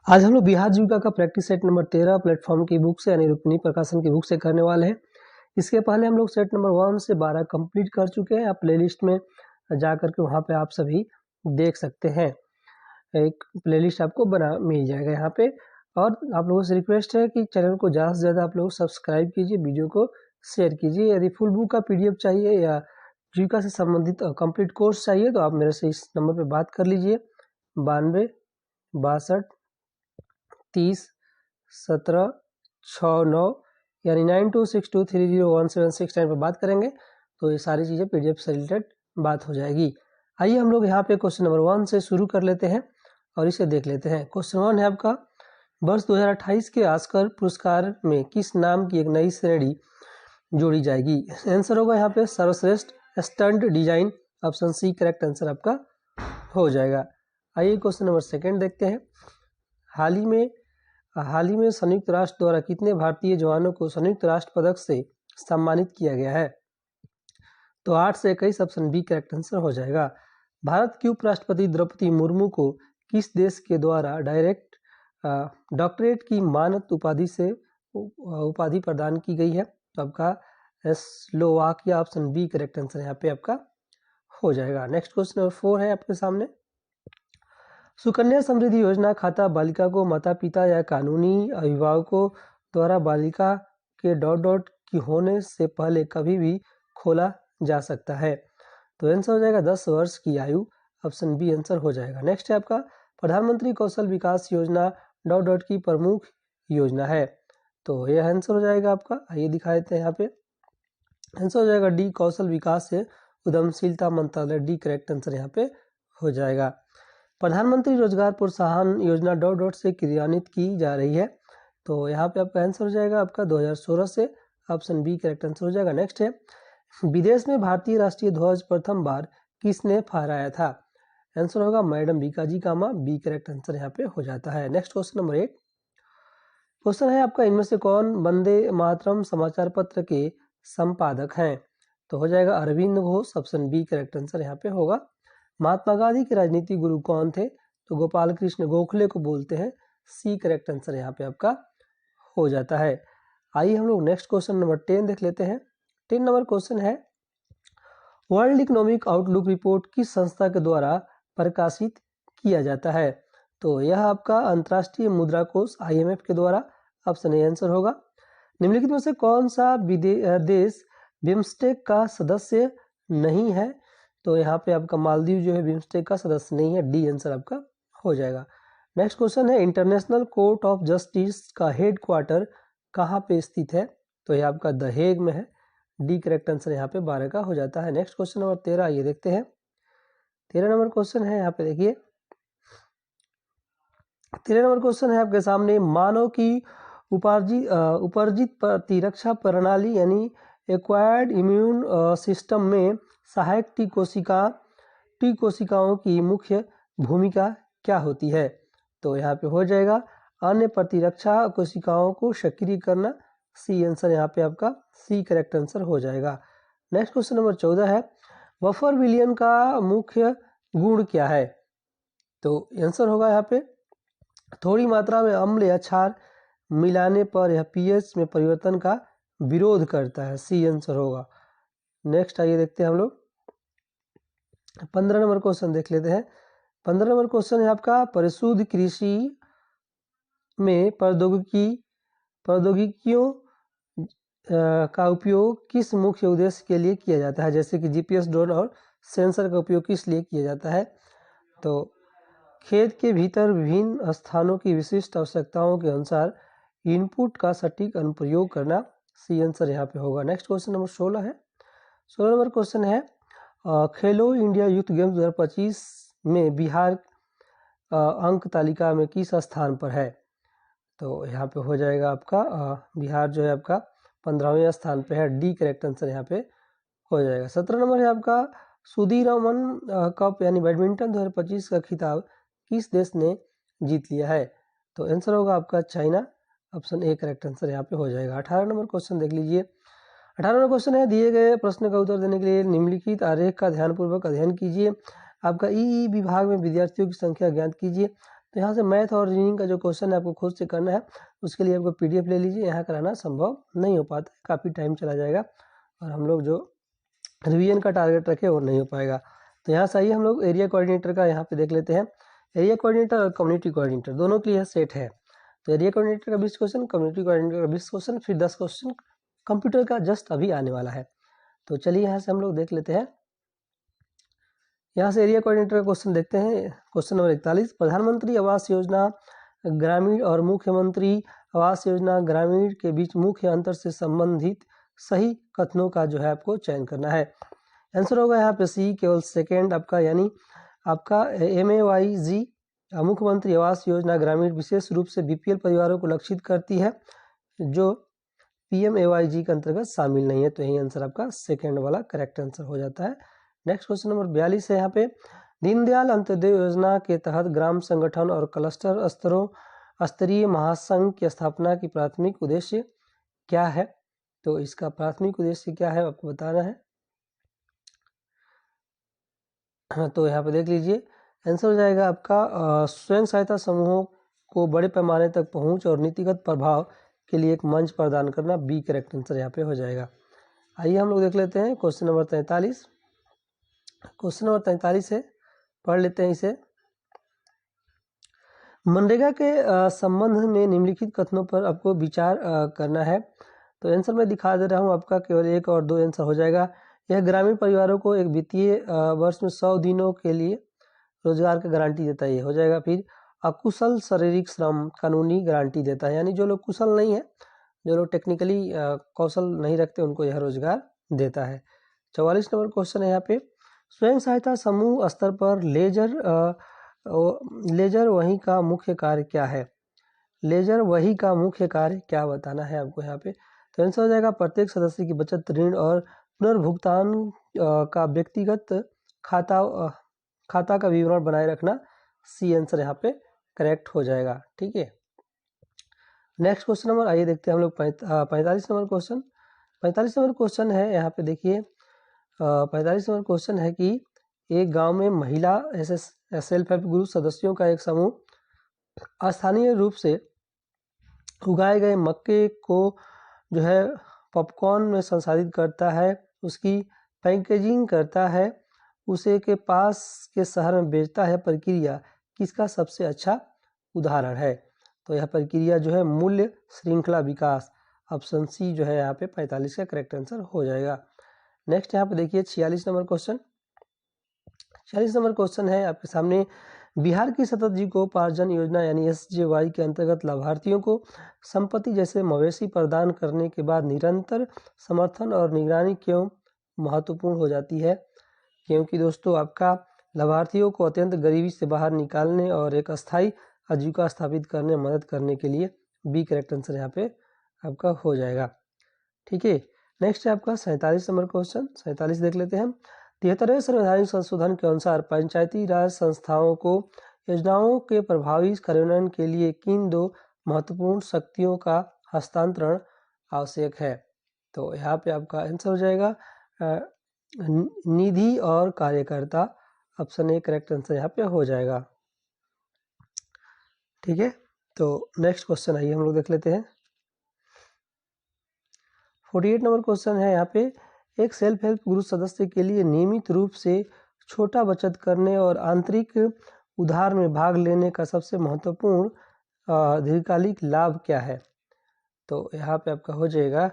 आज हम लोग बिहार जीविका का प्रैक्टिस सेट नंबर 13 प्लेटफॉर्म की बुक से यानी रुक्मिणी प्रकाशन की बुक से करने वाले हैं। इसके पहले हम लोग सेट नंबर 1 से 12 कंप्लीट कर चुके हैं। आप प्लेलिस्ट में जा करके वहाँ पे आप सभी देख सकते हैं। एक प्लेलिस्ट आपको बना मिल जाएगा यहाँ पे। और आप लोगों से रिक्वेस्ट है कि चैनल को ज़्यादा से ज़्यादा आप लोग सब्सक्राइब कीजिए, वीडियो को शेयर कीजिए। यदि फुल बुक का PDF चाहिए या जीविका से संबंधित कंप्लीट कोर्स चाहिए तो आप मेरे से इस नंबर पर बात कर लीजिए 92 62 30 17 69 यानी 9262301769 पर बात करेंगे तो ये सारी चीज़ें PDF से रिलेटेड बात हो जाएगी। आइए हम लोग यहाँ पे क्वेश्चन नंबर 1 से शुरू कर लेते हैं और इसे देख लेते हैं। क्वेश्चन 1 है आपका, वर्ष 2028 के ऑस्कर पुरस्कार में किस नाम की एक नई श्रेणी जोड़ी जाएगी? आंसर होगा यहाँ पे सर्वश्रेष्ठ stunt design, option C correct answer आपका हो जाएगा। आइए क्वेश्चन नंबर 2 देखते हैं। हाल ही में संयुक्त राष्ट्र द्वारा कितने भारतीय जवानों को संयुक्त राष्ट्र पदक से सम्मानित किया गया है? तो 8 से 21 ऑप्शन बी करेक्ट आंसर हो जाएगा। भारत की उपराष्ट्रपति द्रौपदी मुर्मू को किस देश के द्वारा डॉक्टरेट की मानद उपाधि प्रदान की गई है? तो आपका Slovakia, option B correct answer यहाँ पे आपका हो जाएगा। नेक्स्ट क्वेश्चन नंबर 4 है आपके सामने। सुकन्या समृद्धि योजना खाता बालिका को माता पिता या कानूनी अभिभावकों द्वारा बालिका के की होने से पहले कभी भी खोला जा सकता है? तो आंसर हो जाएगा 10 वर्ष की आयु, ऑप्शन बी आंसर हो जाएगा। नेक्स्ट है आपका, प्रधानमंत्री कौशल विकास योजना की प्रमुख योजना है? तो यह आंसर हो जाएगा आपका, आइए दिखा देते हैं यहाँ पे। आंसर हो जाएगा डी, कौशल विकास से उद्यमशीलता मंत्रालय, डी करेक्ट आंसर यहाँ पे हो जाएगा। प्रधानमंत्री रोजगार प्रोत्साहन योजना से क्रियान्वित की जा रही है? तो यहाँ पे आपका आंसर हो जाएगा आपका 2016 से, ऑप्शन बी करेक्ट आंसर हो जाएगा। नेक्स्ट है, विदेश में भारतीय राष्ट्रीय ध्वज प्रथम बार किसने फहराया था? आंसर होगा मैडम बीकाजी कामा, बी करेक्ट आंसर यहाँ पे हो जाता है। नेक्स्ट क्वेश्चन नंबर 8 क्वेश्चन है आपका, इनमें से कौन वंदे मातरम समाचार पत्र के संपादक हैं? तो हो जाएगा Arvind Ghosh, option B correct answer यहाँ पे होगा। महात्मा गांधी के राजनीतिक गुरु कौन थे? तो गोपाल कृष्ण गोखले को बोलते हैं, सी करेक्ट आंसर यहाँ पे आपका हो जाता है। आइए हम लोग नेक्स्ट क्वेश्चन नंबर 10 देख लेते हैं। 10 नंबर क्वेश्चन है, वर्ल्ड इकोनॉमिक आउटलुक रिपोर्ट किस संस्था के द्वारा प्रकाशित किया जाता है? तो यह आपका अंतर्राष्ट्रीय मुद्रा कोष IMF के द्वारा, ऑप्शन ए आंसर होगा। निम्नलिखित में से कौन सा देश बिम्स्टेक का सदस्य नहीं है? तो यहाँ पे आपका मालदीव जो है बिम्स्टेक का सदस्य नहीं है, डी आंसर आपका हो जाएगा। नेक्स्ट क्वेश्चन है, इंटरनेशनल कोर्ट ऑफ जस्टिस का हेड क्वार्टर कहाँ पे स्थित है? तो यह आपका द हेग में है, डी करेक्ट आंसर यहाँ पे 12 का हो जाता है। नेक्स्ट क्वेश्चन नंबर 13 ये देखते हैं। 13 नंबर क्वेश्चन है यहाँ पे देखिए, 13 नंबर क्वेश्चन है आपके सामने, मानव की उपार्जित प्रतिरक्षा प्रणाली यानी एक्वायर्ड इम्यून सिस्टम में सहायक टी कोशिकाओं की मुख्य भूमिका क्या होती है? तो यहाँ पे हो जाएगा अन्य प्रतिरक्षा कोशिकाओं को सक्रिय करना, सी आंसर यहाँ पे आपका सी करेक्ट आंसर हो जाएगा। नेक्स्ट क्वेश्चन नंबर 14 है, बफर विलियन का मुख्य गुण क्या है? तो आंसर होगा यहाँ पे थोड़ी मात्रा में अम्ल या क्षार मिलाने पर यह pH में परिवर्तन का विरोध करता है, सी आंसर होगा। नेक्स्ट आइए देखते हैं हम लोग 15 नंबर क्वेश्चन देख लेते हैं। 15 नंबर क्वेश्चन है आपका, परिशुद्ध कृषि में प्रौद्योगिकियों का उपयोग किस मुख्य उद्देश्य के लिए किया जाता है? जैसे कि GPS, ड्रोन और सेंसर का उपयोग किस लिए किया जाता है? तो खेत के भीतर विभिन्न स्थानों की विशिष्ट आवश्यकताओं के अनुसार इनपुट का सटीक अनुप्रयोग करना, सी आंसर यहाँ पे होगा। नेक्स्ट क्वेश्चन नंबर 16 है। 16 नंबर क्वेश्चन है, खेलो इंडिया यूथ गेम्स 2025 में बिहार अंक तालिका में किस स्थान पर है? तो यहाँ पे हो जाएगा आपका बिहार जो है आपका 15वें स्थान पे है, डी करेक्ट आंसर यहाँ पे हो जाएगा। 17 नंबर है आपका, सुधीरमन कप यानी बैडमिंटन 2025 का खिताब किस देश ने जीत लिया है? तो आंसर होगा आपका China, option A correct answer यहाँ पे हो जाएगा। 18 नंबर क्वेश्चन देख लीजिए। 18 नंबर क्वेश्चन है, दिए गए प्रश्न का उत्तर देने के लिए निम्नलिखित आरेख का ध्यानपूर्वक अध्ययन कीजिए। आपका ई विभाग में विद्यार्थियों की संख्या ज्ञात कीजिए। तो यहाँ से मैथ और रीजनिंग का जो क्वेश्चन है आपको खुद से करना है, उसके लिए आपको PDF ले लीजिए, यहाँ कराना संभव नहीं हो पाता, काफ़ी टाइम चला जाएगा और हम लोग जो रिवीजन का टारगेट रखे वो नहीं हो पाएगा। तो यहाँ से आइए हम लोग एरिया कोऑर्डिनेटर का यहाँ पे देख लेते हैं। एरिया कोऑर्डिनेटर और कम्युनिटी कोऑर्डिनेटर दोनों के लिए यह सेट है। तो एरिया कोऑर्डिनेटर का 20 क्वेश्चन, कम्युनिटी कोऑर्डिनेटर का 20 क्वेश्चन, फिर 10 क्वेश्चन कंप्यूटर का जस्ट अभी आने वाला है। तो चलिए यहाँ से हम लोग देख लेते हैं। यहाँ से एरिया कोऑर्डिनेटर का क्वेश्चन देखते हैं। क्वेश्चन नंबर 41, प्रधानमंत्री आवास योजना ग्रामीण और मुख्यमंत्री आवास योजना ग्रामीण के बीच मुख्य अंतर से संबंधित सही कथनों का जो है आपको चयन करना है। आंसर होगा यहाँ पे सी, केवल सेकेंड आपका, यानी आपका MAYG मुख्यमंत्री आवास योजना ग्रामीण विशेष रूप से BPL परिवारों को लक्षित करती है, जो PMAYG के अंतर्गत शामिल नहीं है। तो यही आंसर आपका सेकेंड वाला करेक्ट आंसर हो जाता है। नेक्स्ट क्वेश्चन नंबर 42 है यहाँ पे, दीनदयाल अंत्योदय योजना के तहत ग्राम संगठन और क्लस्टर स्तरीय महासंघ की स्थापना की प्राथमिक उद्देश्य क्या है? तो इसका प्राथमिक उद्देश्य क्या है आपको बताना है। तो यहाँ पे देख लीजिए, आंसर हो जाएगा आपका स्वयं सहायता समूहों को बड़े पैमाने तक पहुंच और नीतिगत प्रभाव के लिए एक मंच प्रदान करना। बी करेक्ट आंसर यहाँ पे हो जाएगा। आइए हम लोग देख लेते हैं क्वेश्चन नंबर 43। क्वेश्चन नंबर 43 है, पढ़ लेते हैं इसे। मनरेगा के संबंध में निम्नलिखित कथनों पर आपको विचार करना है। तो आंसर मैं दिखा दे रहा हूँ, आपका केवल 1 और 2 आंसर हो जाएगा। यह ग्रामीण परिवारों को एक वित्तीय वर्ष में 100 दिनों के लिए रोजगार का गारंटी देता है, ये हो जाएगा। फिर अकुशल शारीरिक श्रम कानूनी गारंटी देता है, यानी जो लोग कुशल नहीं है, जो लोग टेक्निकली कौशल नहीं रखते, उनको यह रोजगार देता है। 44 नंबर क्वेश्चन है यहाँ पे, स्वयं सहायता समूह स्तर पर लेजर वही का मुख्य कार्य क्या है? लेजर वही का मुख्य कार्य क्या बताना है आपको यहाँ पे। तो आंसर हो जाएगा प्रत्येक सदस्य की बचत, ऋण और पुनर्भुगतान का व्यक्तिगत खाता का विवरण बनाए रखना। सी आंसर यहाँ पे करेक्ट हो जाएगा। ठीक है, नेक्स्ट क्वेश्चन नंबर आइए देखते हैं हम लोग 45 नंबर क्वेश्चन। 45 नंबर क्वेश्चन है यहाँ पे देखिए, 45 नंबर क्वेश्चन है कि एक गांव में महिला सेल्फ हेल्प ग्रुप सदस्यों का एक समूह स्थानीय रूप से उगाए गए मक्के को जो है पॉपकॉर्न में संसाधित करता है, उसकी पैकेजिंग करता है, उसे के पास के शहर में बेचता है। प्रक्रिया किसका सबसे अच्छा उदाहरण है? तो यह प्रक्रिया जो है मूल्य श्रृंखला विकास। ऑप्शन सी जो है यहाँ पे 45 का करेक्ट आंसर हो जाएगा। नेक्स्ट यहाँ पे देखिए 46 नंबर क्वेश्चन। 46 नंबर क्वेश्चन है आपके सामने, बिहार की सतत जीविकोपार्जन योजना यानी SJY के अंतर्गत लाभार्थियों को संपत्ति जैसे मवेशी प्रदान करने के बाद निरंतर समर्थन और निगरानी क्यों महत्वपूर्ण हो जाती है? क्योंकि दोस्तों आपका लाभार्थियों को अत्यंत गरीबी से बाहर निकालने और एक अस्थायी आजीविका स्थापित करने में मदद करने के लिए। बी करेक्ट आंसर यहाँ पे आपका हो जाएगा। ठीक है, नेक्स्ट है आपका 47 नंबर क्वेश्चन। 47 देख लेते हैं। 73वें संवैधानिक संशोधन के अनुसार पंचायती राज संस्थाओं को योजनाओं के प्रभावी कार्यान्वयन के लिए किन 2 महत्वपूर्ण शक्तियों का हस्तांतरण आवश्यक है? तो यहाँ पे आपका आंसर हो जाएगा निधि और कार्यकर्ता। ऑप्शन ए करेक्ट आंसर यहाँ पे हो जाएगा। ठीक है, तो नेक्स्ट क्वेश्चन आइए हम लोग देख लेते हैं। 48 नंबर क्वेश्चन है यहाँ पे, एक सेल्फ हेल्प ग्रुप सदस्य के लिए नियमित रूप से छोटा बचत करने और आंतरिक उधार में भाग लेने का सबसे महत्वपूर्ण दीर्घकालिक लाभ क्या है? तो यहाँ पे आपका हो जाएगा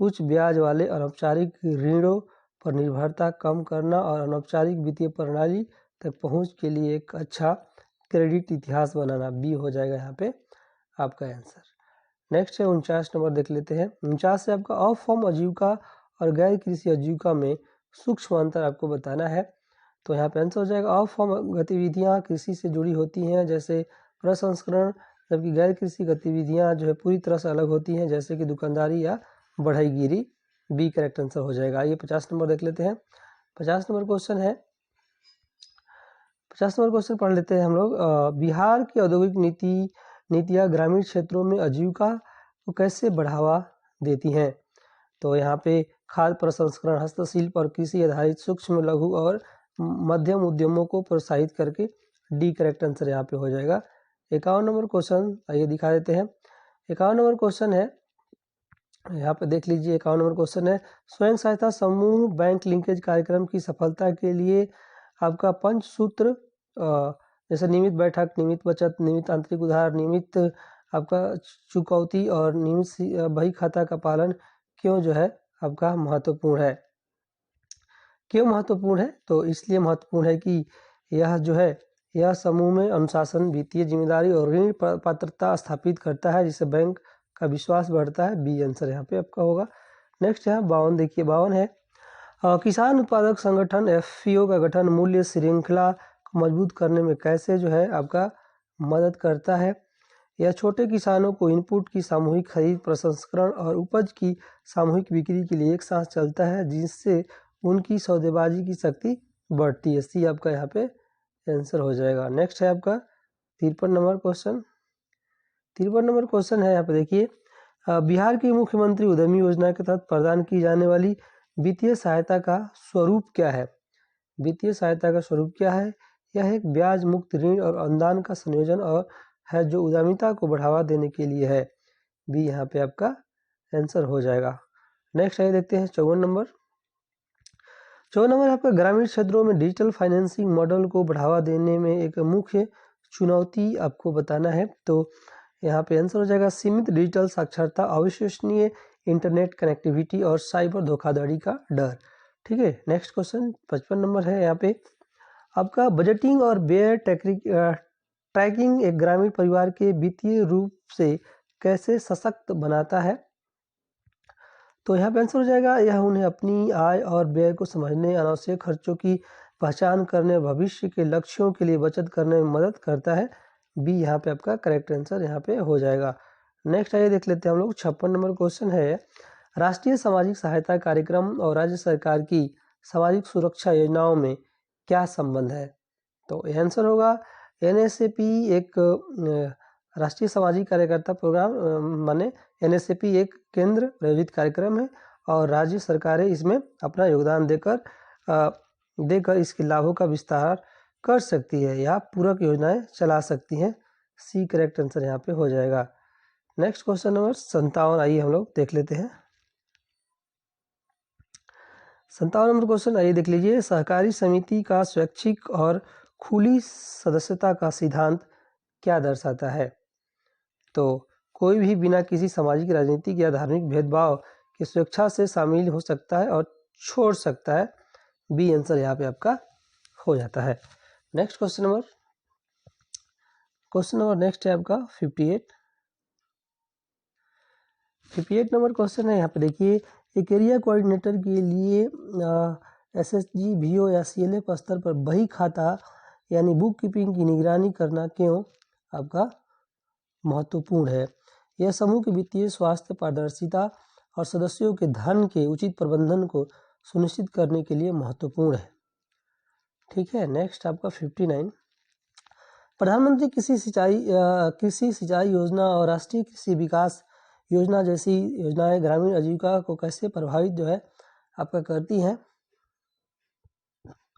उच्च ब्याज वाले अनौपचारिक ऋणों पर निर्भरता कम करना और अनौपचारिक वित्तीय प्रणाली तक पहुँच के लिए एक अच्छा क्रेडिट इतिहास बनाना। बी हो जाएगा यहाँ पे आपका आंसर। नेक्स्ट है 49 नंबर देख लेते हैं। 49 से आपका ऑफ फॉर्म आजीविका और गैर कृषि आजीविका में सूक्ष्म अंतर आपको बताना है। तो यहाँ पे आंसर हो जाएगा ऑफ फॉर्म गतिविधियाँ कृषि से जुड़ी होती हैं जैसे प्रसंस्करण, जबकि गैर कृषि गतिविधियाँ जो है पूरी तरह से अलग होती हैं जैसे कि दुकानदारी या बढ़ईगिरी। बी करेक्ट आंसर हो जाएगा। ये 50 नंबर देख लेते हैं। 50 नंबर क्वेश्चन है, 50 नंबर क्वेश्चन पढ़ लेते हैं हम लोग। बिहार की औद्योगिक नीतियाँ ग्रामीण क्षेत्रों में आजीविका को कैसे बढ़ावा देती हैं? तो यहाँ पे खाद्य प्रसंस्करण, हस्तशिल्प और कृषि आधारित सूक्ष्म लघु और मध्यम उद्यमों को प्रोत्साहित करके। डी करेक्ट आंसर यहाँ पे हो जाएगा। 51 नंबर क्वेश्चन आइए दिखा देते हैं। 51 नंबर क्वेश्चन है, यहाँ पे देख लीजिए। 51 नंबर क्वेश्चन है, स्वयं सहायता समूह बैंक लिंकेज कार्यक्रम की सफलता के लिए आपका पंचसूत्र जैसे नियमित बैठक, नियमित बचत, नियमित आंतरिक उधार, नियमित आपका चुकौती और नियमित बही खाता का पालन क्यों जो है आपका महत्वपूर्ण है। क्यों महत्वपूर्ण है? तो इसलिए महत्वपूर्ण है कि यह जो है यह समूह में अनुशासन, वित्तीय जिम्मेदारी और ऋण पात्रता स्थापित करता है, जिससे बैंक का विश्वास बढ़ता है। बी आंसर यहाँ पे आपका होगा। नेक्स्ट यहाँ 52 देखिए। 52 है, किसान उत्पादक संगठन एफपीओ का गठन मूल्य श्रृंखला को मजबूत करने में कैसे जो है आपका मदद करता है। यह छोटे किसानों को इनपुट की सामूहिक खरीद, प्रसंस्करण और उपज की सामूहिक बिक्री के लिए एक साथ चलता है, जिससे उनकी सौदेबाजी की शक्ति बढ़ती है। सी आपका यहाँ पे आंसर हो जाएगा। नेक्स्ट है आपका 53 नंबर क्वेश्चन। 53 नंबर क्वेश्चन है, यहाँ पे देखिए। बिहार के मुख्यमंत्री उद्यमी योजना के तहत प्रदान की जाने वाली वित्तीय सहायता का स्वरूप क्या है। वित्तीय सहायता का स्वरूप क्या है? यह एक ब्याज मुक्त ऋण और अनुदान का संयोजन और है जो उद्यमिता को बढ़ावा देने के लिए है। बी यहाँ पे आपका आंसर हो जाएगा। नेक्स्ट आइए देखते हैं 54 नंबर। 54 नंबर आपका ग्रामीण क्षेत्रों में डिजिटल फाइनेंसिंग मॉडल को बढ़ावा देने में एक मुख्य चुनौती आपको बताना है। तो यहाँ पे आंसर हो जाएगा सीमित डिजिटल साक्षरता, अविश्वसनीय इंटरनेट कनेक्टिविटी और साइबर धोखाधड़ी का डर। ठीक है। नेक्स्ट क्वेश्चन 55 नंबर है, यहाँ पे आपका बजटिंग और व्यय ट्रैकिंग एक ग्रामीण परिवार के वित्तीय रूप से कैसे सशक्त बनाता है। तो यहाँ पे आंसर हो जाएगा, यह उन्हें अपनी आय और व्यय को समझने, अनावश्यक खर्चों की पहचान करने, भविष्य के लक्ष्यों के लिए बचत करने में मदद करता है। बी यहाँ पे आपका करेक्ट आंसर यहाँ पे हो जाएगा। नेक्स्ट आइए देख लेते हैं हम लोग 56 नंबर क्वेश्चन है, राष्ट्रीय सामाजिक सहायता कार्यक्रम और राज्य सरकार की सामाजिक सुरक्षा योजनाओं में क्या संबंध है। तो यह आंसर होगा एनएसएपी एक राष्ट्रीय सामाजिक कार्यकर्ता प्रोग्राम माने एनएसएपी एक केंद्र प्रायोजित कार्यक्रम है और राज्य सरकारें इसमें अपना योगदान देकर इसके लाभों का विस्तार कर सकती है या पूरक योजनाएं चला सकती हैं। सी करेक्ट आंसर यहाँ पे हो जाएगा। नेक्स्ट क्वेश्चन नंबर 57 आइए हम लोग देख लेते हैं। 57 नंबर क्वेश्चन आइए देख लीजिए। सहकारी समिति का स्वैच्छिक और खुली सदस्यता का सिद्धांत क्या दर्शाता है। तो कोई भी बिना किसी सामाजिक, राजनीतिक या धार्मिक भेदभाव की स्वेच्छा से शामिल हो सकता है और छोड़ सकता है। बी आंसर यहाँ पे आपका हो जाता है। नेक्स्ट क्वेश्चन नंबर नेक्स्ट है आपका 58 नंबर क्वेश्चन है। यहाँ पे देखिए, एक एरिया कोऑर्डिनेटर के लिए एसएसजी, वीओ या सीएलएफ स्तर पर बही खाता यानी बुक कीपिंग की निगरानी करना क्यों आपका महत्वपूर्ण है। यह समूह के वित्तीय स्वास्थ्य, पारदर्शिता और सदस्यों के धन के उचित प्रबंधन को सुनिश्चित करने के लिए महत्वपूर्ण है। ठीक है। नेक्स्ट आपका 59, प्रधानमंत्री कृषि सिंचाई योजना और राष्ट्रीय कृषि विकास योजना जैसी योजनाएं ग्रामीण आजीविका को कैसे प्रभावित जो है आपका करती हैं।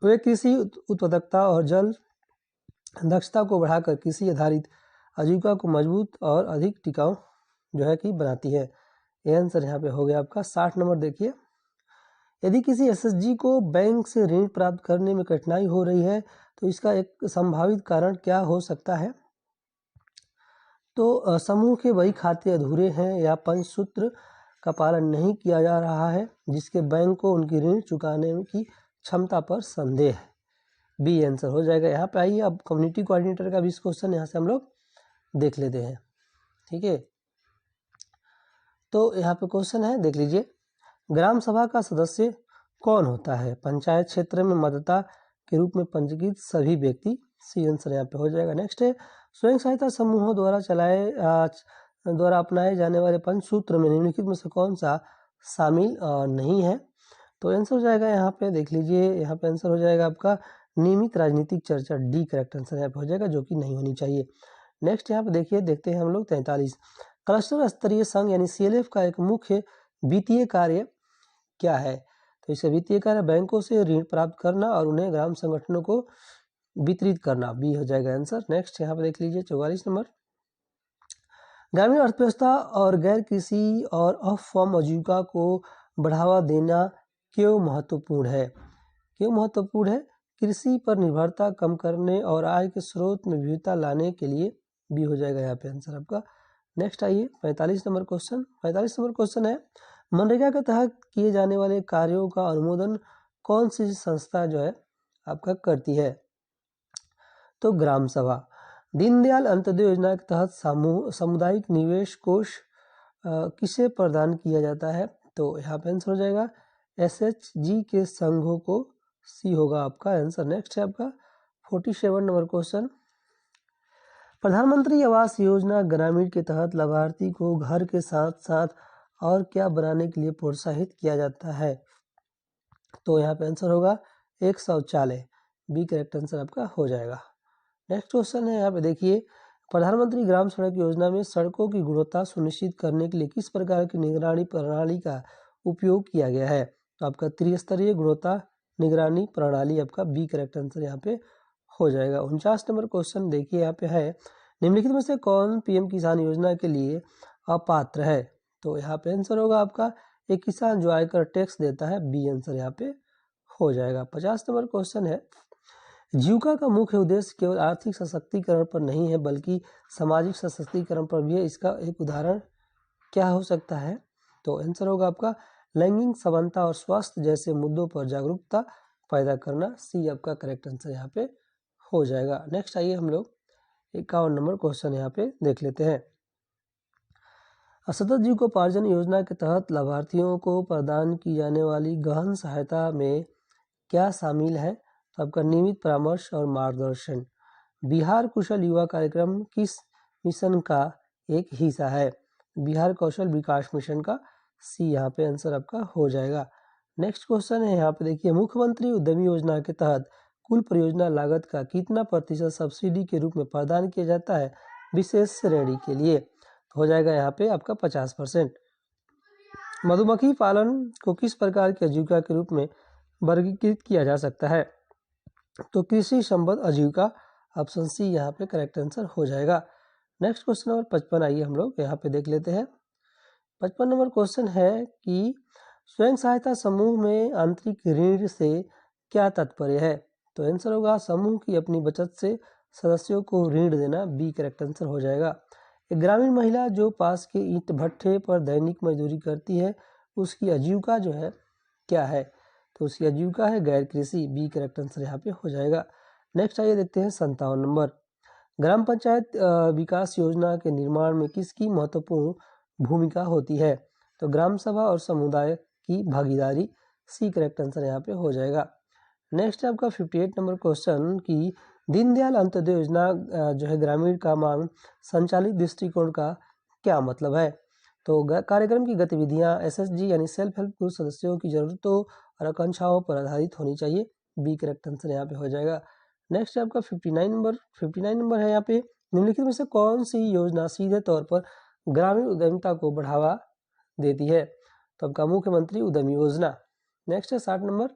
वे कृषि उत्पादकता और जल दक्षता को बढ़ाकर कृषि आधारित आजीविका को मजबूत और अधिक टिकाऊ जो है कि बनाती है। ये आंसर यहाँ पे हो गया आपका। 60 नंबर देखिए, यदि किसी एसएसजी को बैंक से ऋण प्राप्त करने में कठिनाई हो रही है तो इसका एक संभावित कारण क्या हो सकता है। तो समूह के वही खाते अधूरे हैं या पंचसूत्र का पालन नहीं किया जा रहा है, जिसके बैंक को उनकी ऋण चुकाने की क्षमता पर संदेह है। बी आंसर हो जाएगा। यहाँ पे आइए अब कम्युनिटी कोऑर्डिनेटर का भी क्वेश्चन यहाँ से हम लोग देख लेते हैं। ठीक है। तो यहाँ पे क्वेश्चन है, देख लीजिए, ग्राम सभा का सदस्य कौन होता है। पंचायत क्षेत्र में मतदाता के रूप में पंजीकृत सभी व्यक्ति। सी आंसर यहाँ पे हो जाएगा। नेक्स्ट है, स्वयं सहायता समूहों द्वारा अपनाए जाने वाले पंचसूत्र में निम्नलिखित में से कौन सा शामिल नहीं है। तो आंसर हो जाएगा यहाँ पे देख लीजिए, यहाँ पे आंसर हो जाएगा आपका नियमित राजनीतिक चर्चा। डी करेक्ट आंसर यहाँ पे हो जाएगा, जो कि नहीं होनी चाहिए। नेक्स्ट यहाँ पे देखिए, देखते हैं हम लोग 43, क्लस्टर स्तरीय संघ यानी सीएलएफ का एक मुख्य वित्तीय कार्य क्या है। तो इसका वित्तीय कार्य बैंकों से ऋण प्राप्त करना और उन्हें ग्राम संगठनों को वितरित करना, बी हो जाएगा आंसर। नेक्स्ट यहाँ पे देख लीजिए 44 नंबर, ग्रामीण अर्थव्यवस्था और गैर कृषि और ऑफ फार्म आजीविका को बढ़ावा देना क्यों महत्वपूर्ण है? क्यों महत्वपूर्ण है? कृषि पर निर्भरता कम करने और आय के स्रोत में विविधता लाने के लिए, बी हो जाएगा यहाँ पे आंसर आपका। नेक्स्ट आइए 45 नंबर क्वेश्चन। 45 नंबर क्वेश्चन है, मनरेगा के तहत किए जाने वाले कार्यों का अनुमोदन कौन सी संस्था जो है आपका करती है? तो ग्राम सभा। दीनदयाल अंत्योदय योजना के तहत सामुदायिक निवेश कोष किसे प्रदान किया जाता है? तो यहाँ पे आंसर हो जाएगा SHG के संघों को, सी होगा आपका आंसर। नेक्स्ट है आपका 47 नंबर क्वेश्चन, प्रधानमंत्री आवास योजना ग्रामीण के तहत लाभार्थी को घर के साथ साथ और क्या बनाने के लिए प्रोत्साहित किया जाता है? तो यहाँ पे आंसर होगा एक शौचालय, बी करेक्ट आंसर आपका हो जाएगा। नेक्स्ट क्वेश्चन है यहाँ पे देखिए, प्रधानमंत्री ग्राम सड़क योजना में सड़कों की गुणवत्ता सुनिश्चित करने के लिए किस प्रकार की निगरानी प्रणाली का उपयोग किया गया है? तो आपका त्रिस्तरीय गुणवत्ता निगरानी प्रणाली आपका बी करेक्ट आंसर यहाँ पे हो जाएगा। 49 नंबर क्वेश्चन देखिए यहाँ पे है, निम्नलिखित में से कौन पीएम किसान योजना के लिए अपात्र है? तो यहाँ पे आंसर होगा आपका एक किसान जो आयकर टैक्स देता है, बी आंसर यहाँ पे हो जाएगा। 50 नंबर क्वेश्चन है, जीविका का मुख्य उद्देश्य केवल आर्थिक सशक्तिकरण पर नहीं है बल्कि सामाजिक सशक्तिकरण पर भी है, इसका एक उदाहरण क्या हो सकता है? तो आंसर होगा आपका लैंगिक समानता और स्वास्थ्य जैसे मुद्दों पर जागरूकता पैदा करना, सी आपका करेक्ट आंसर यहाँ पे हो जाएगा। नेक्स्ट आइए हम लोग 51 नंबर क्वेश्चन यहाँ पे देख लेते हैं, सतत जीविकोपार्जन योजना के तहत लाभार्थियों को प्रदान की जाने वाली गहन सहायता में क्या शामिल है? तो आपका नियमित परामर्श और मार्गदर्शन। बिहार कुशल युवा कार्यक्रम किस मिशन का एक हिस्सा है? बिहार कौशल विकास मिशन का, सी यहाँ पे आंसर आपका हो जाएगा। नेक्स्ट क्वेश्चन है यहाँ पे देखिए, मुख्यमंत्री उद्यमी योजना के तहत कुल परियोजना लागत का कितना प्रतिशत सब्सिडी के रूप में प्रदान किया जाता है विशेष श्रेणी के लिए? तो हो जाएगा यहाँ पे आपका 50%। मधुमक्खी पालन को किस प्रकार की आजीविका के रूप में वर्गीकृत किया जा सकता है? तो कृषि संबद्ध आजीविका, ऑप्शन सी यहाँ पे करेक्ट आंसर हो जाएगा। नेक्स्ट क्वेश्चन नंबर 55 आइए हम लोग यहाँ पे देख लेते हैं। 55 नंबर क्वेश्चन है कि स्वयं सहायता समूह में आंतरिक ऋण से क्या तात्पर्य है? तो आंसर होगा समूह की अपनी बचत से सदस्यों को ऋण देना, बी करेक्ट आंसर हो जाएगा। एक ग्रामीण महिला जो पास के ईंट भट्ठे पर दैनिक मजदूरी करती है, उसकी आजीविका जो है क्या है? तो उसकी आजीविका है गैर कृषि, बी करेक्ट आंसर यहाँ पे हो जाएगा। नेक्स्ट आइए देखते हैं 57 नंबर, ग्राम पंचायत विकास योजना के निर्माण में किसकी महत्वपूर्ण भूमिका होती है? तो ग्राम सभा और समुदाय की भागीदारी, सी करेक्ट आंसर यहाँ पे हो जाएगा। नेक्स्ट है आपका 58 नंबर क्वेश्चन की दीनदयाल अंत्योदय योजना जो है ग्रामीण का मांग संचालित दृष्टिकोण का क्या मतलब है? तो कार्यक्रम की गतिविधियां SHG यानी सेल्फ हेल्प ग्रुप सदस्यों की जरूरतों और आकांक्षाओं पर आधारित होनी चाहिए, बी करेक्ट आंसर यहाँ पे हो जाएगा। नेक्स्ट है आपका 59 नंबर है यहाँ पे, निम्नलिखित में से कौन सी योजना सीधे तौर पर ग्रामीण उद्यमिता को बढ़ावा देती है? तो आपका मुख्यमंत्री उद्यमी योजना। नेक्स्ट है 60 नंबर,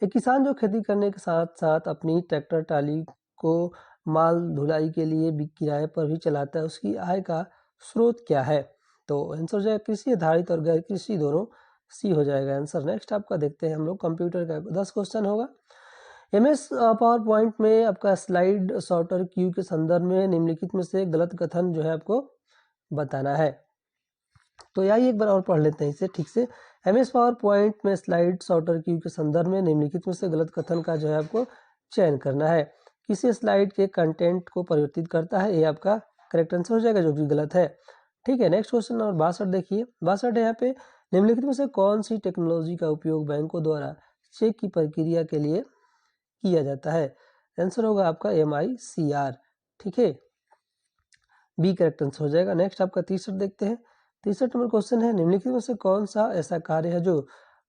एक किसान जो खेती करने के साथ साथ अपनी ट्रैक्टर ट्राली को माल ढुलाई के लिए भी किराए पर भी चलाता है, उसकी आय का स्रोत क्या है? तो आंसर हो जाएगा कृषि आधारित और गैर कृषि दोनों, सी हो जाएगा आंसर। नेक्स्ट आपका देखते हैं हम लोग, कंप्यूटर का 10 क्वेश्चन होगा। MS पावर पॉइंट में आपका स्लाइड सॉर्टर क्यू के संदर्भ में निम्नलिखित में से गलत कथन जो है आपको बताना है। तो यही एक बार और पढ़ लेते हैं इसे ठीक से। MS पावर पॉइंट में स्लाइड सॉर्टर क्यू के संदर्भ में निम्नलिखित में से गलत कथन का जो है आपको चयन करना है। किसी स्लाइड के कंटेंट को परिवर्तित करता है, ये आपका करेक्ट आंसर हो जाएगा, जो कि गलत है। ठीक है, नेक्स्ट क्वेश्चन नंबर 62 देखिए। 62 है यहाँ पे, निम्नलिखित में से कौन सी टेक्नोलॉजी का उपयोग बैंकों द्वारा चेक की प्रक्रिया के लिए किया जाता है? आंसर होगा आपका MICR। ठीक है, बी करेक्ट आंसर हो जाएगा। नेक्स्ट आपका 63 देखते हैं। 63 नंबर क्वेश्चन है, निम्नलिखित में से कौन सा ऐसा कार्य है जो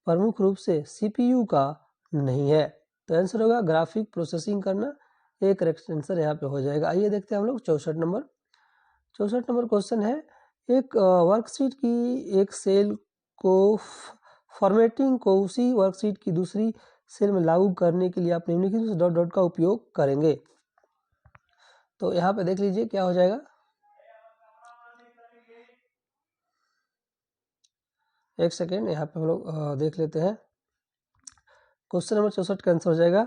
प्रमुख रूप से CPU का नहीं है? तो आंसर होगा ग्राफिक प्रोसेसिंग करना, एक करेक्ट आंसर यहाँ पे हो जाएगा। आइए देखते हैं हम लोग 64 नंबर। 64 नंबर क्वेश्चन है, एक वर्कशीट की एक सेल को फॉर्मेटिंग को उसी वर्कशीट की दूसरी सेल में लागू करने के लिए आप निम्नलिखित में से डॉट डॉट का उपयोग करेंगे। तो यहाँ पे देख लीजिए क्या हो जाएगा। एक सेकेंड, यहाँ पे हम लोग देख लेते हैं। क्वेश्चन नंबर 64 का आंसर हो जाएगा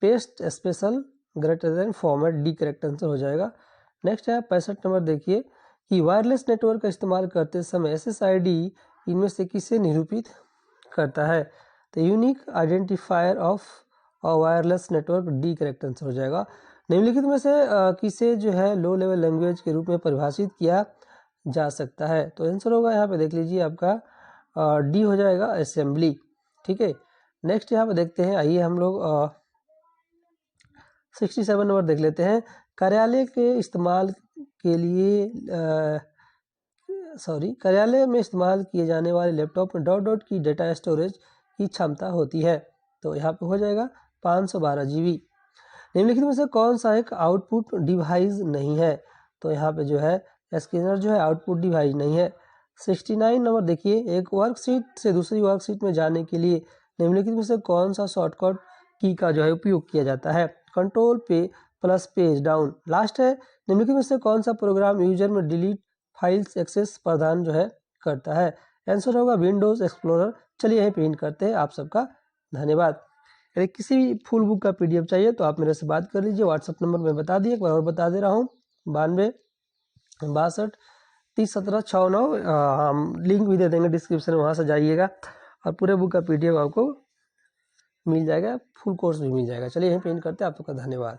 paste special greater than format, D correct answer हो जाएगा। नेक्स्ट है 65 नंबर, देखिए कि वायरलेस नेटवर्क का इस्तेमाल करते समय SSID इनमें से किसे निरूपित करता है। तो unique identifier of a wireless network, D correct answer हो जाएगा। निम्नलिखित में से किसे जो है लो लेवल लैंग्वेज के रूप में परिभाषित किया जा सकता है। तो आंसर होगा यहाँ पे देख लीजिए आपका डी हो जाएगा, असेंबली। ठीक है, नेक्स्ट यहाँ पे देखते हैं, आइए हम लोग 67 नंबर देख लेते हैं। कार्यालय के इस्तेमाल के लिए कार्यालय में इस्तेमाल किए जाने वाले लैपटॉप में डॉट डॉट की डेटा स्टोरेज की क्षमता होती है। तो यहाँ पे हो जाएगा 512 GB। निम्नलिखित में से कौन सा एक आउटपुट डिवाइस नहीं है। तो यहाँ पे जो है स्कैनर जो है आउटपुट डिवाइस नहीं है। 69 नंबर देखिए, एक वर्कशीट से दूसरी वर्कशीट में जाने के लिए निम्नलिखित में से कौन सा शॉर्टकट की का जो है उपयोग किया जाता है। कंट्रोल पे प्लस पेज डाउन। लास्ट है, निम्नलिखित में से कौन सा प्रोग्राम यूजर में डिलीट फाइल्स एक्सेस प्रदान जो है करता है। आंसर होगा विंडोज एक्सप्लोरर। चलिए यहीं प्रिंट करते हैं। आप सबका धन्यवाद। यदि किसी भी फुल बुक का PDF चाहिए तो आप मेरे से बात कर लीजिए। व्हाट्सअप नंबर मैं बता दिए, एक बार और बता दे रहा हूँ, 92 62 30 17 69। हम लिंक भी दे देंगे डिस्क्रिप्शन में, वहाँ से जाइएगा और पूरे बुक का PDF आपको मिल जाएगा, फुल कोर्स भी मिल जाएगा। चलिए यहीं प्रिंट करते हैं। आप सबका धन्यवाद।